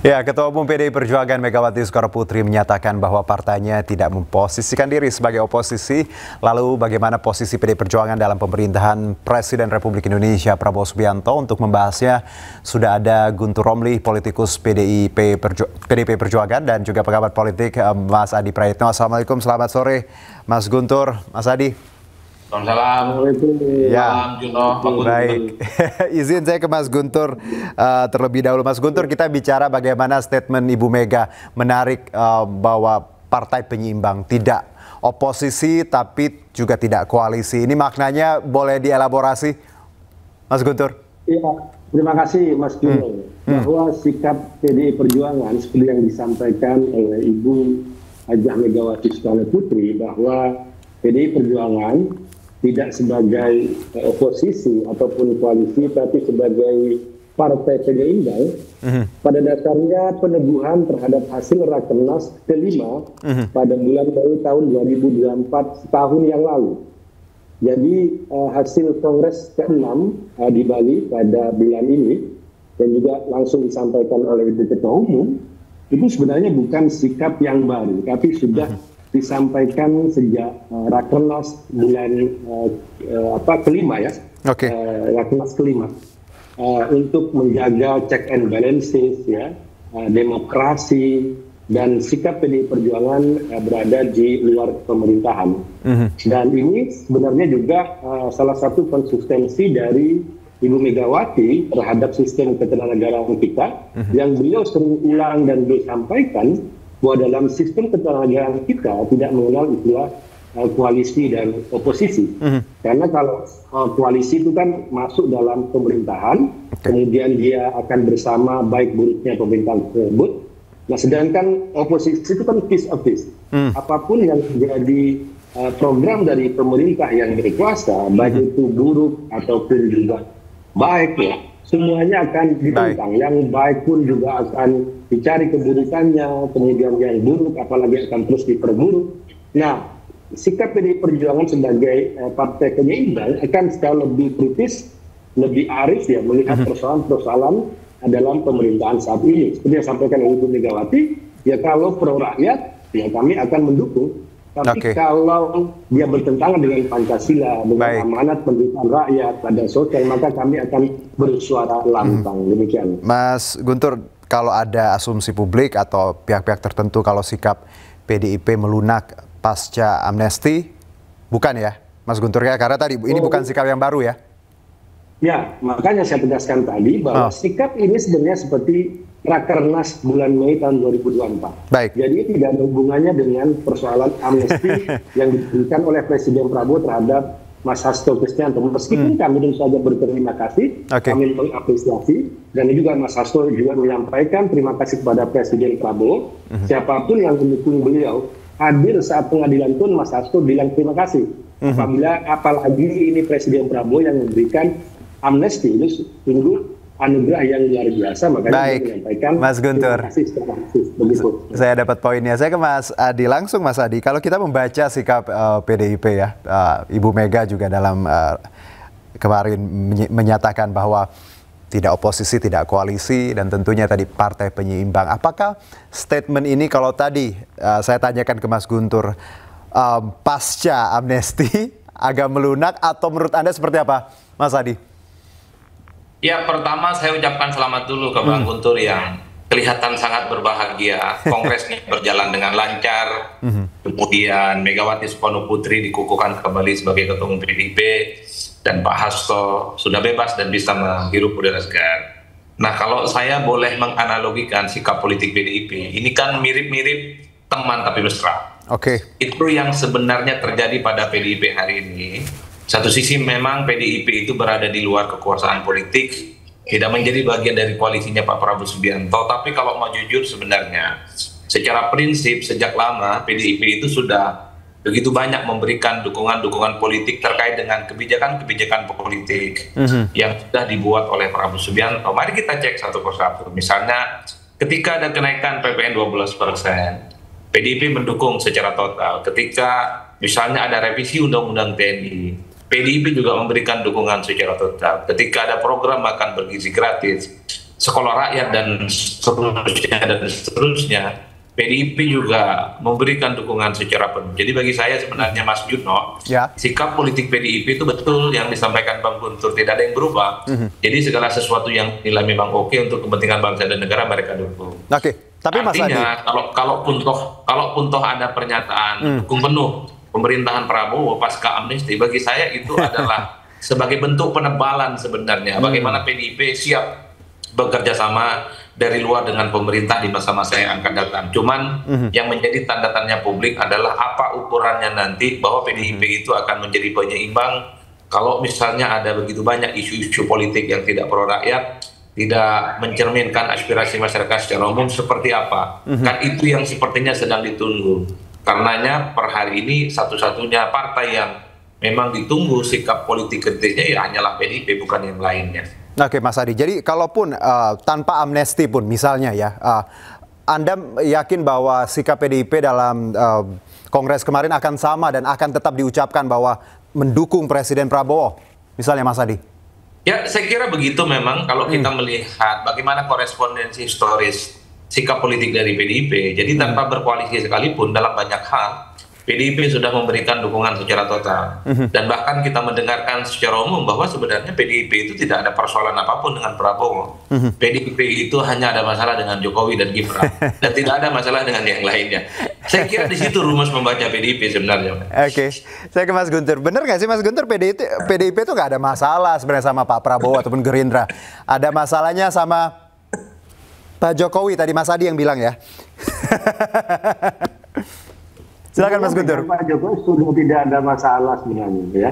Ya, Ketua Umum PDI Perjuangan Megawati Soekarnoputri menyatakan bahwa partainya tidak memposisikan diri sebagai oposisi. Lalu bagaimana posisi PDI Perjuangan dalam pemerintahan Presiden Republik Indonesia Prabowo Subianto? Untuk membahasnya sudah ada Guntur Romli, politikus PDIP Perjuangan, dan juga pengamat politik Mas Adi Praetno. Assalamualaikum, selamat sore Mas Guntur, Mas Adi. Assalamualaikum. Ya, baik. Izin saya ke Mas Guntur terlebih dahulu. Mas Guntur, kita bicara bagaimana statement Ibu Mega menarik bahwa partai penyeimbang, tidak oposisi tapi juga tidak koalisi. Ini maknanya boleh dielaborasi, Mas Guntur? Iya, terima kasih Mas Juno. Bahwa sikap PDI Perjuangan seperti yang disampaikan oleh Ibu Hajah Megawati Soekarnoputri bahwa PDI Perjuangan tidak sebagai oposisi ataupun koalisi, tapi sebagai partai penyeimbang. Pada dasarnya peneguhan terhadap hasil Rakernas kelima pada bulan Mei tahun 2024, setahun yang lalu. Jadi hasil Kongres ke-6 di Bali pada bulan ini, dan juga langsung disampaikan oleh Ibu Ketua Umum, itu sebenarnya bukan sikap yang baru, tapi sudah disampaikan sejak Rakernas bulan kelima ya, Rakernas kelima, untuk menjaga check and balances ya, demokrasi, dan sikap PDI Perjuangan berada di luar pemerintahan. Dan ini sebenarnya juga salah satu konsistensi dari Ibu Megawati terhadap sistem ketenaganegaraan kita, yang beliau sering ulang dan beliau sampaikan bahwa dalam sistem ketenaganegaraan kita tidak mengenal istilah koalisi dan oposisi. Karena kalau koalisi itu kan masuk dalam pemerintahan, kemudian dia akan bersama baik buruknya pemerintahan tersebut. Nah, sedangkan oposisi itu kan piece of piece. Apapun yang menjadi program dari pemerintah yang berkuasa, baik itu buruk ataupun juga baik ya, semuanya akan ditentang. Yang baik pun juga akan dicari keburukannya, kemudian yang buruk apalagi akan terus diperburuk. Nah, sikap PDI Perjuangan sebagai partai penyeimbang akan sekali lebih kritis, lebih arif ya, melihat persoalan-persoalan dalam pemerintahan saat ini. Seperti yang sampaikan oleh Ibu Megawati, ya kalau pro rakyat, ya kami akan mendukung. Tapi kalau dia bertentangan dengan Pancasila, dengan amanat pendirian rakyat pada sosial, maka kami akan bersuara lantang. Demikian. Mas Guntur, kalau ada asumsi publik atau pihak-pihak tertentu kalau sikap PDIP melunak pasca amnesti, bukan ya, Mas Guntur ya? Karena tadi ini bukan sikap yang baru ya? Ya, makanya saya tegaskan tadi bahwa sikap ini sebenarnya seperti Rakernas bulan Mei tahun 2024. Jadi tidak ada hubungannya dengan persoalan amnesti yang diberikan oleh Presiden Prabowo terhadap Mas Hasto Kristianto. Meskipun kami tentu saja berterima kasih, kami mengapresiasi, dan juga Mas Hasto juga menyampaikan terima kasih kepada Presiden Prabowo. Siapapun yang mendukung beliau hadir saat pengadilan pun Mas Hasto bilang terima kasih. Apalagi ini Presiden Prabowo yang memberikan amnesti, itu sungguh anugerah yang luar biasa, makanya menyampaikan Mas Guntur. Saya dapat poinnya. Saya ke Mas Adi langsung. Mas Adi, kalau kita membaca sikap PDIP ya, Ibu Mega juga dalam kemarin menyatakan bahwa tidak oposisi, tidak koalisi, dan tentunya tadi partai penyeimbang. Apakah statement ini kalau tadi saya tanyakan ke Mas Guntur, pasca amnesti agak melunak, atau menurut Anda seperti apa, Mas Adi? Ya, pertama saya ucapkan selamat dulu ke Bang Guntur yang kelihatan sangat berbahagia. Kongresnya berjalan dengan lancar. Kemudian Megawati Soekarnoputri dikukuhkan kembali sebagai Ketua Umum PDIP, dan Pak Hasto sudah bebas dan bisa menghirup udara segar. Nah, kalau saya boleh menganalogikan sikap politik PDIP, ini kan mirip-mirip teman tapi mesra. Itu yang sebenarnya terjadi pada PDIP hari ini. Satu sisi memang PDIP itu berada di luar kekuasaan politik, tidak menjadi bagian dari koalisinya Pak Prabowo Subianto. Tapi kalau mau jujur sebenarnya, secara prinsip sejak lama PDIP itu sudah begitu banyak memberikan dukungan-dukungan politik terkait dengan kebijakan-kebijakan politik yang sudah dibuat oleh Prabowo Subianto. Mari kita cek satu persatu. Misalnya ketika ada kenaikan PPN 12%, PDIP mendukung secara total. Ketika misalnya ada revisi Undang-Undang TNI, PDIP juga memberikan dukungan secara total. Ketika ada program makan bergizi gratis, sekolah rakyat dan seterusnya, PDIP juga memberikan dukungan secara penuh. Jadi bagi saya sebenarnya Mas Juno, sikap politik PDIP itu betul yang disampaikan Bang Guntur, tidak ada yang berubah. Jadi segala sesuatu yang nilai memang oke untuk kepentingan bangsa dan negara mereka dukung. Tapi Mas Adi, kalaupun toh ada pernyataan dukung penuh pemerintahan Prabowo pasca amnesti, bagi saya itu adalah sebagai bentuk penebalan sebenarnya bagaimana PDIP siap bekerja sama dari luar dengan pemerintah di masa-masa yang akan datang. Cuman yang menjadi tanda tanya publik adalah apa ukurannya nanti bahwa PDIP itu akan menjadi penyeimbang kalau misalnya ada begitu banyak isu-isu politik yang tidak pro rakyat, tidak mencerminkan aspirasi masyarakat secara umum seperti apa. Kan itu yang sepertinya sedang ditunggu. Karenanya per hari ini satu-satunya partai yang memang ditunggu sikap politik kritisnya ya hanyalah PDIP, bukan yang lainnya. Oke Mas Adi, jadi kalaupun tanpa amnesti pun misalnya ya, Anda yakin bahwa sikap PDIP dalam Kongres kemarin akan sama dan akan tetap diucapkan bahwa mendukung Presiden Prabowo, misalnya Mas Adi? Ya, saya kira begitu memang kalau kita melihat bagaimana korespondensi historis sikap politik dari PDIP. Jadi tanpa berkoalisi sekalipun dalam banyak hal, PDIP sudah memberikan dukungan secara total. Dan bahkan kita mendengarkan secara umum bahwa sebenarnya PDIP itu tidak ada persoalan apapun dengan Prabowo. PDIP itu hanya ada masalah dengan Jokowi dan Gibran. Dan tidak ada masalah dengan yang lainnya. Saya kira di situ rumus membaca PDIP sebenarnya. Oke, saya ke Mas Guntur. Benar nggak sih Mas Guntur, PDIP itu nggak ada masalah sebenarnya sama Pak Prabowo ataupun Gerindra. Ada masalahnya sama Pak Jokowi, tadi Mas Adi yang bilang ya. Silakan Mas Guntur. Pak Jokowi sudah tidak ada masalah sebenarnya ya.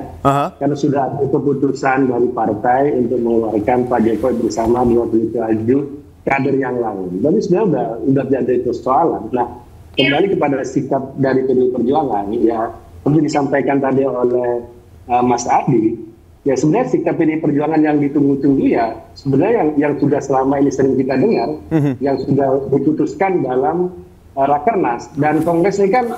Karena sudah ada keputusan dari partai untuk mengeluarkan Pak Jokowi bersama 27 kader yang lain. Jadi sebenarnya udah jadi persoalan. Nah, kembali kepada sikap dari PDI Perjuangan ya, seperti disampaikan tadi oleh Mas Adi, ya sebenarnya sikap PDI Perjuangan yang ditunggu-tunggu ya sebenarnya yang sudah selama ini sering kita dengar, yang sudah diputuskan dalam Rakernas dan Kongres ini kan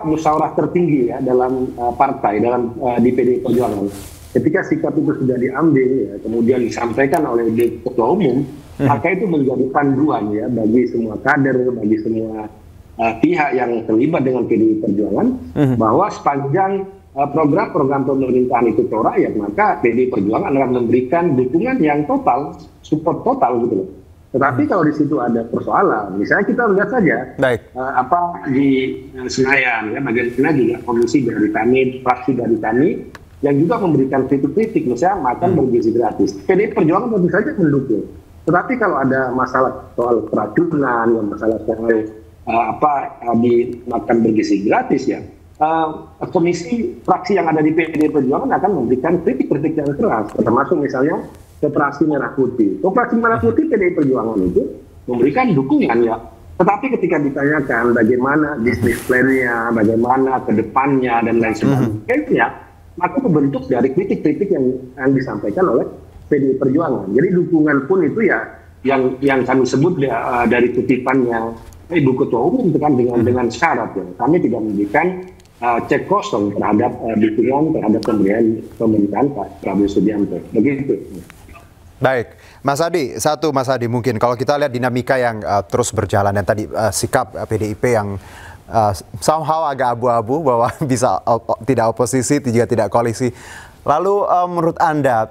musyawarah tertinggi ya dalam partai, dalam di PDI Perjuangan. Ketika sikap itu sudah diambil ya, kemudian disampaikan oleh Ketua Umum, maka itu menjadi panduan ya bagi semua kader, bagi semua pihak yang terlibat dengan PDI Perjuangan, bahwa sepanjang program-program pemerintahan itu pro rakyat, maka PDI Perjuangan akan memberikan dukungan yang total, support total gitu loh. Tetapi kalau di situ ada persoalan, misalnya kita lihat saja di Senayan, ya bagaimana juga komisi dari kami, fraksi dari kami, yang juga memberikan kritik-kritik, misalnya makan bergizi gratis. PDI Perjuangan tentu saja mendukung. Tetapi kalau ada masalah soal keracunan, masalah soal di makan bergizi gratis ya, komisi fraksi yang ada di PDI Perjuangan akan memberikan kritik-kritik yang keras, termasuk misalnya Koperasi Merah Putih. Koperasi Merah Putih PDI Perjuangan itu memberikan dukungan ya. Tetapi ketika ditanyakan bagaimana bisnis plan-nya, bagaimana ke depannya dan lain sebagainya, maka terbentuk dari kritik-kritik yang disampaikan oleh PDI Perjuangan. Jadi dukungan pun itu ya yang kami sebut ya, dari kutipannya Ibu Ketua Umum itu kan dengan syarat ya. Kami tidak memberikan cek kosong terhadap dukungan terhadap pemerintahan Pak Prabowo Subianto. Begitu. Baik, Mas Adi mungkin kalau kita lihat dinamika yang terus berjalan dan tadi sikap PDIP yang somehow agak abu-abu bahwa bisa tidak oposisi juga tidak koalisi. Lalu menurut Anda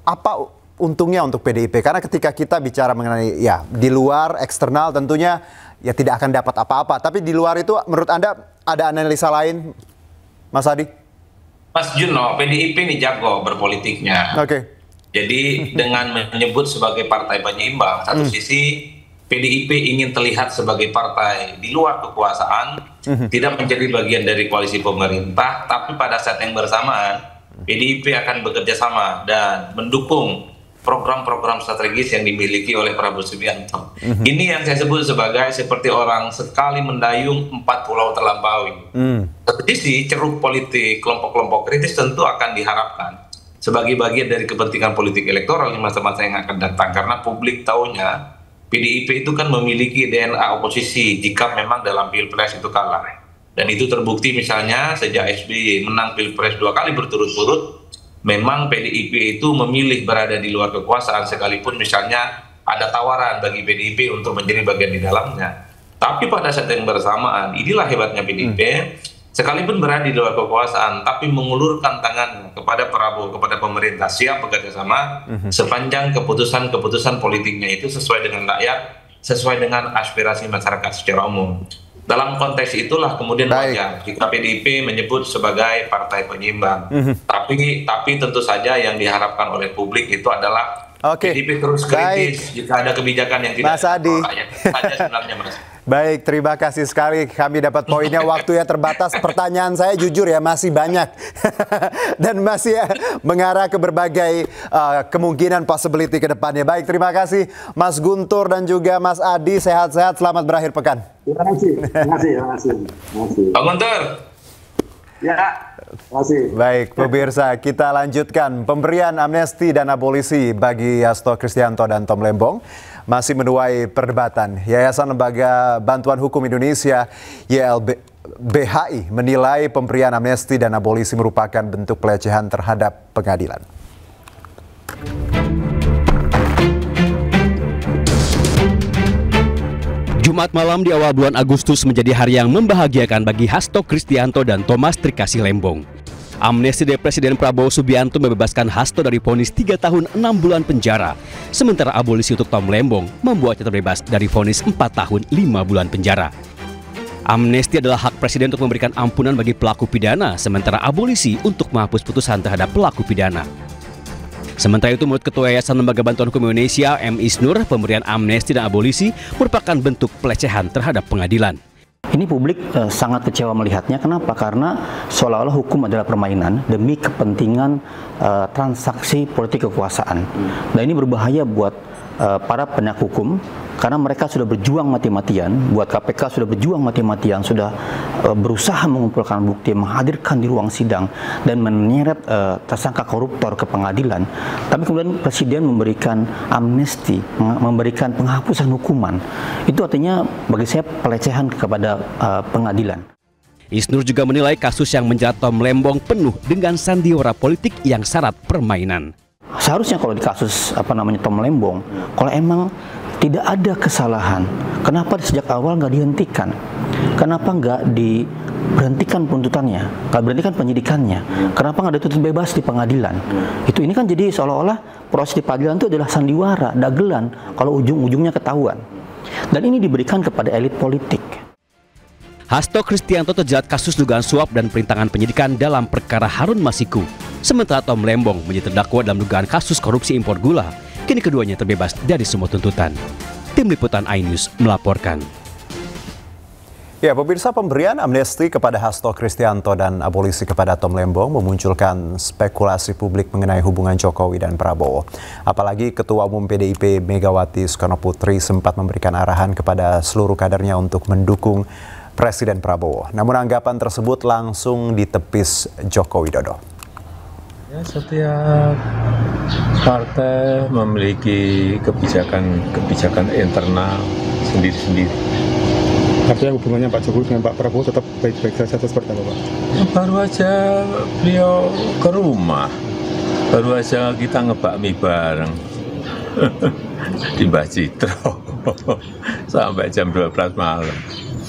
apa untungnya untuk PDIP? Karena ketika kita bicara mengenai ya di luar eksternal tentunya ya tidak akan dapat apa-apa. Tapi di luar itu menurut Anda ada analisa lain, Mas Adi? Mas Juno, PDIP ini jago berpolitiknya. Oke. Jadi dengan menyebut sebagai partai penyeimbang, satu sisi PDIP ingin terlihat sebagai partai di luar kekuasaan, tidak menjadi bagian dari koalisi pemerintah, tapi pada saat yang bersamaan PDIP akan bekerja sama dan mendukung program-program strategis yang dimiliki oleh Prabowo Subianto. Ini yang saya sebut sebagai seperti orang sekali mendayung 4 pulau terlampaui. Satu sisi ceruk politik kelompok-kelompok kritis tentu akan diharapkan sebagai bagian dari kepentingan politik elektoral di masa-masa yang akan datang, karena publik tahunya PDIP itu kan memiliki DNA oposisi jika memang dalam pilpres itu kalah, dan itu terbukti misalnya sejak SBY menang pilpres 2 kali berturut-turut, memang PDIP itu memilih berada di luar kekuasaan sekalipun misalnya ada tawaran bagi PDIP untuk menjadi bagian di dalamnya. Tapi pada saat yang bersamaan, inilah hebatnya PDIP, sekalipun berada di luar kekuasaan, tapi mengulurkan tangan kepada Prabowo, kepada pemerintah, siap bekerja sama sepanjang keputusan-keputusan politiknya itu sesuai dengan rakyat, sesuai dengan aspirasi masyarakat secara umum. Dalam konteks itulah kemudian wajar jika PDIP menyebut sebagai partai penyeimbang. Tapi tentu saja yang diharapkan oleh publik itu adalah PDIP terus kritis jika ada kebijakan yang tidak Mas Adi. saja sebenarnya, Mas. Baik, terima kasih sekali. Kami dapat poinnya, waktunya terbatas. Pertanyaan saya jujur ya masih banyak. Dan masih mengarah ke berbagai kemungkinan possibility ke depannya. Baik, terima kasih Mas Guntur dan juga Mas Adi. Sehat-sehat, selamat berakhir pekan. Terima kasih. Pak Guntur. Ya, terima kasih. Baik, pemirsa, kita lanjutkan. Pemberian amnesti dan abolisi bagi Hasto Kristianto dan Tom Lembong masih menuai perdebatan. Yayasan Lembaga Bantuan Hukum Indonesia YLBHI menilai pemberian amnesti dan abolisi merupakan bentuk pelecehan terhadap pengadilan. Jumat malam di awal bulan Agustus menjadi hari yang membahagiakan bagi Hasto Kristianto dan Thomas Trikasih Lembong. Amnesti dari Presiden Prabowo Subianto membebaskan Hasto dari vonis 3 tahun 6 bulan penjara. Sementara abolisi untuk Tom Lembong membuatnya terbebas dari vonis 4 tahun 5 bulan penjara. Amnesti adalah hak Presiden untuk memberikan ampunan bagi pelaku pidana, sementara abolisi untuk menghapus putusan terhadap pelaku pidana. Sementara itu, menurut Ketua Yayasan Lembaga Bantuan Hukum Indonesia, M. Isnur, pemberian amnesti dan abolisi merupakan bentuk pelecehan terhadap pengadilan. Ini publik sangat kecewa melihatnya. Kenapa? Karena seolah-olah hukum adalah permainan demi kepentingan transaksi politik kekuasaan. Dan ini berbahaya buat para penegak hukum, karena mereka sudah berjuang mati-matian, buat KPK sudah berjuang mati-matian, sudah berusaha mengumpulkan bukti, menghadirkan di ruang sidang, dan menyeret tersangka koruptor ke pengadilan. Tapi kemudian Presiden memberikan amnesti, memberikan penghapusan hukuman. Itu artinya bagi saya pelecehan kepada pengadilan. Isnur juga menilai kasus yang menjerat Tom Lembong penuh dengan sandiwara politik yang syarat permainan. Seharusnya kalau di kasus Tom Lembong, kalau emang tidak ada kesalahan, kenapa sejak awal nggak dihentikan? Kenapa nggak diberhentikan penuntutannya, nggak berhentikan penyidikannya? Kenapa nggak dituntut bebas di pengadilan? Ini kan jadi seolah-olah proses di pengadilan itu adalah sandiwara, dagelan, kalau ujung-ujungnya ketahuan. Dan ini diberikan kepada elit politik. Hasto Kristianto terjerat kasus dugaan suap dan perintangan penyidikan dalam perkara Harun Masiku. Sementara Tom Lembong menjadi terdakwa dalam dugaan kasus korupsi impor gula. Kini keduanya terbebas dari semua tuntutan. Tim Liputan iNews melaporkan. Ya, pemirsa, pemberian amnesti kepada Hasto Kristianto dan abolisi kepada Tom Lembong memunculkan spekulasi publik mengenai hubungan Jokowi dan Prabowo. Apalagi Ketua Umum PDIP Megawati Soekarnoputri sempat memberikan arahan kepada seluruh kadernya untuk mendukung Presiden Prabowo. Namun anggapan tersebut langsung ditepis Joko Widodo. Ya, setiap partai memiliki kebijakan internal sendiri-sendiri. Artinya hubungannya Pak Jokowi dengan Pak Prabowo tetap baik-baik saja seperti apa, Pak? Baru aja beliau ke rumah, baru aja kita ngebakmi bareng di Mbah Citro sampai jam 12 malam.